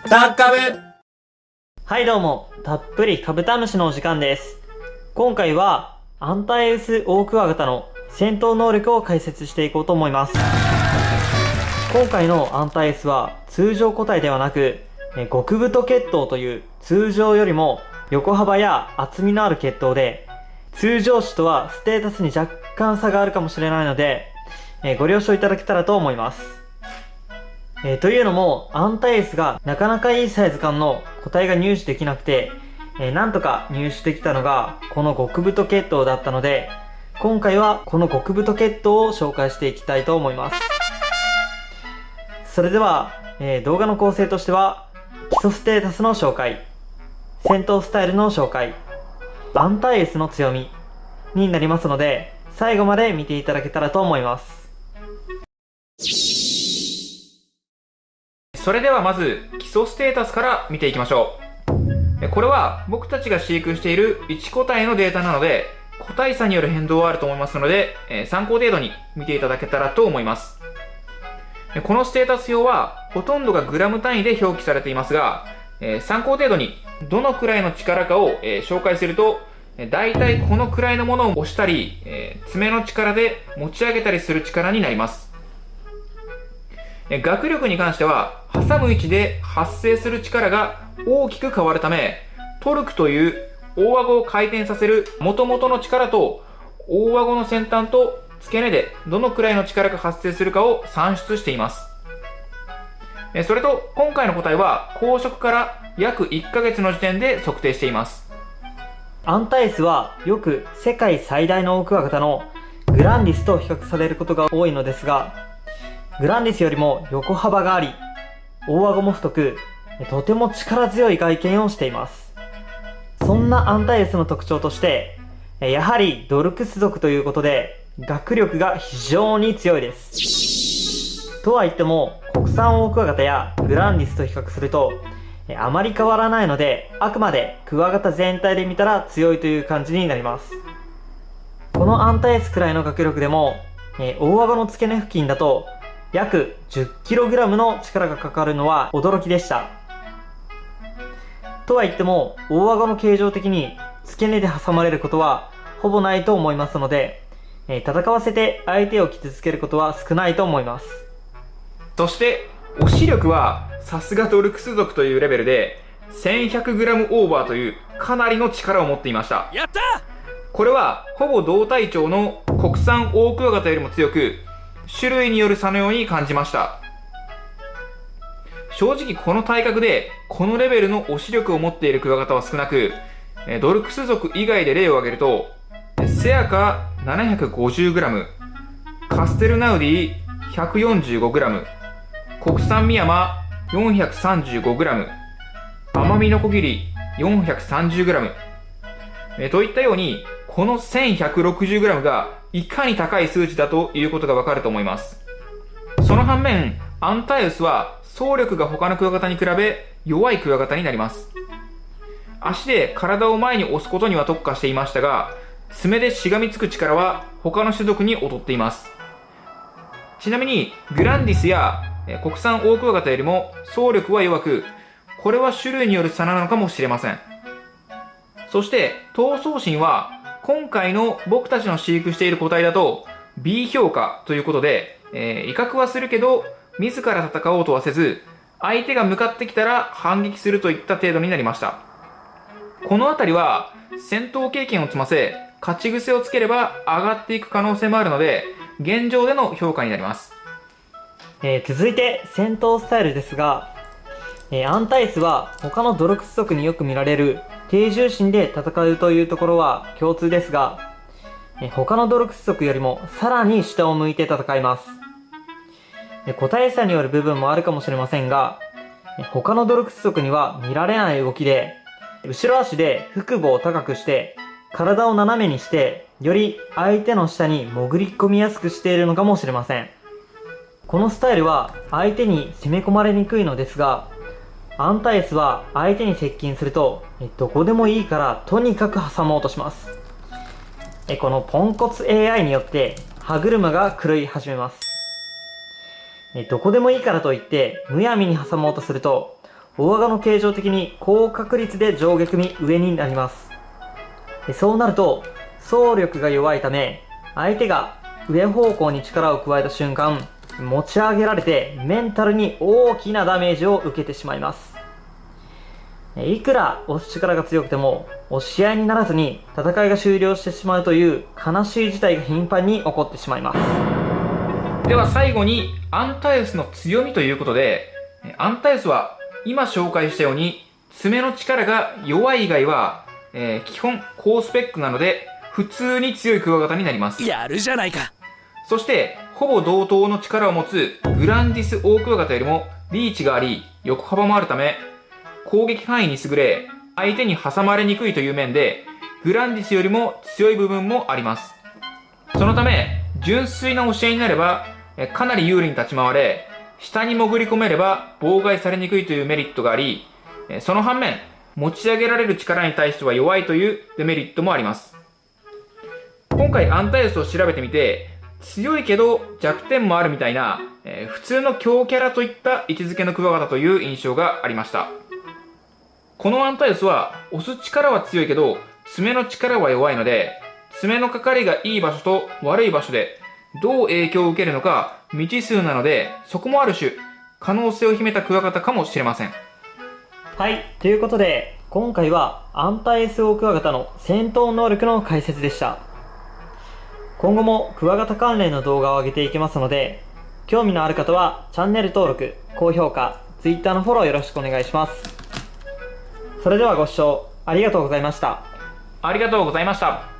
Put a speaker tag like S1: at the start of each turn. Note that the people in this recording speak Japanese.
S1: タッカブ。
S2: はいどうも、たっぷりカブタムシのお時間です。今回はアンタイウスオオクワガタの戦闘能力を解説していこうと思います。今回のアンタイウスは通常個体ではなく、極太血統という通常よりも横幅や厚みのある血統で、通常種とはステータスに若干差があるかもしれないので、ご了承いただけたらと思います。というのも、アンタイウスがなかなかいいサイズ感の個体が入手できなくて、なんとか入手できたのがこの極太血統だったので、今回はこの極太血統を紹介していきたいと思います。それでは、動画の構成としては、基礎ステータスの紹介、戦闘スタイルの紹介、アンタイウスの強みになりますので、最後まで見ていただけたらと思います。
S1: それではまず基礎ステータスから見ていきましょう。これは僕たちが飼育している1個体のデータなので、個体差による変動はあると思いますので、参考程度に見ていただけたらと思います。このステータス表はほとんどがグラム単位で表記されていますが、参考程度にどのくらいの力かを紹介すると、だいたいこのくらいのものを押したり、爪の力で持ち上げたりする力になります。学力に関しては挟む位置で発生する力が大きく変わるため、トルクという大顎を回転させる元々の力と大顎の先端と付け根でどのくらいの力が発生するかを算出しています。それと今回の個体は公職から約1ヶ月の時点で測定しています。
S2: アンタイウスはよく世界最大のオオクワガタのグランディスと比較されることが多いのですが、グランディスよりも横幅があり、大顎も太く、とても力強い外見をしています。そんなアンタイウスの特徴として、やはりドルクス属ということで、学力が非常に強いです。とは言っても、国産オオクワガタやグランディスと比較すると、あまり変わらないので、あくまでクワガタ全体で見たら強いという感じになります。このアンタイウスくらいの学力でも、大顎の付け根付近だと、約 10kg の力がかかるのは驚きでした。とは言っても、大顎の形状的に付け根で挟まれることはほぼないと思いますので、戦わせて相手を傷つけることは少ないと思います。
S1: そして押し力はさすがドルクス族というレベルで 1100g オーバーというかなりの力を持っていました。
S3: やった！
S1: これはほぼ同体長の国産オオクワガタよりも強く、種類による差のように感じました。正直この体格でこのレベルの押し力を持っているクワガタは少なく、ドルクス族以外で例を挙げるとセアカ 750g、 カステルナウディ 145g、 国産ミヤマ 435g、 アマミノコギリ 430g といったように、この 1160g がいかに高い数値だということがわかると思います。その反面、アンタイウスは走力が他のクワガタに比べ弱いクワガタになります。足で体を前に押すことには特化していましたが、爪でしがみつく力は他の種族に劣っています。ちなみにグランディスや国産オオクワガタよりも走力は弱く、これは種類による差なのかもしれません。そして闘争心は今回の僕たちの飼育している個体だと B 評価ということで、威嚇はするけど自ら戦おうとはせず、相手が向かってきたら反撃するといった程度になりました。このあたりは戦闘経験を積ませ、勝ち癖をつければ上がっていく可能性もあるので、現状での評価になります。
S2: 続いて戦闘スタイルですが、アンタイウスは他のドルクス族によく見られる低重心で戦うというところは共通ですが、他のドルクス族よりもさらに下を向いて戦います。個体差による部分もあるかもしれませんが、他のドルクス族には見られない動きで、後ろ足で腹部を高くして体を斜めにして、より相手の下に潜り込みやすくしているのかもしれません。このスタイルは相手に攻め込まれにくいのですが、アンタイウスは相手に接近すると、どこでもいいからとにかく挟もうとします。このポンコツ AI によって歯車が狂い始めます。どこでもいいからといってむやみに挟もうとすると、大顎の形状的に高確率で上下組上になります。そうなると走力が弱いため、相手が上方向に力を加えた瞬間、持ち上げられてメンタルに大きなダメージを受けてしまいます。いくら押す力が強くても押し合いにならずに戦いが終了してしまうという悲しい事態が頻繁に起こってしまいます。
S1: では最後にアンタエウスの強みということで、アンタエウスは今紹介したように爪の力が弱い以外は、基本高スペックなので普通に強いクワガタになります。
S3: やるじゃないか。
S1: そしてほぼ同等の力を持つグランディスオオクワガタよりもリーチがあり横幅もあるため、攻撃範囲に優れ相手に挟まれにくいという面でグランディスよりも強い部分もあります。そのため純粋な押し合いになればかなり有利に立ち回れ、下に潜り込めれば妨害されにくいというメリットがあり、その反面持ち上げられる力に対しては弱いというデメリットもあります。今回アンタエウスを調べてみて、強いけど弱点もあるみたいな、普通の強キャラといった位置づけのクワガタという印象がありました。このアンタエウスは押す力は強いけど爪の力は弱いので、爪のかかりがいい場所と悪い場所でどう影響を受けるのか未知数なので、そこもある種可能性を秘めたクワガタかもしれません。
S2: はい、ということで今回はアンタエウスオオクワガタの戦闘能力の解説でした。今後もクワガタ関連の動画を上げていきますので、興味のある方はチャンネル登録、高評価、Twitter のフォローよろしくお願いします。それではご視聴ありがとうございました。
S1: ありがとうございました。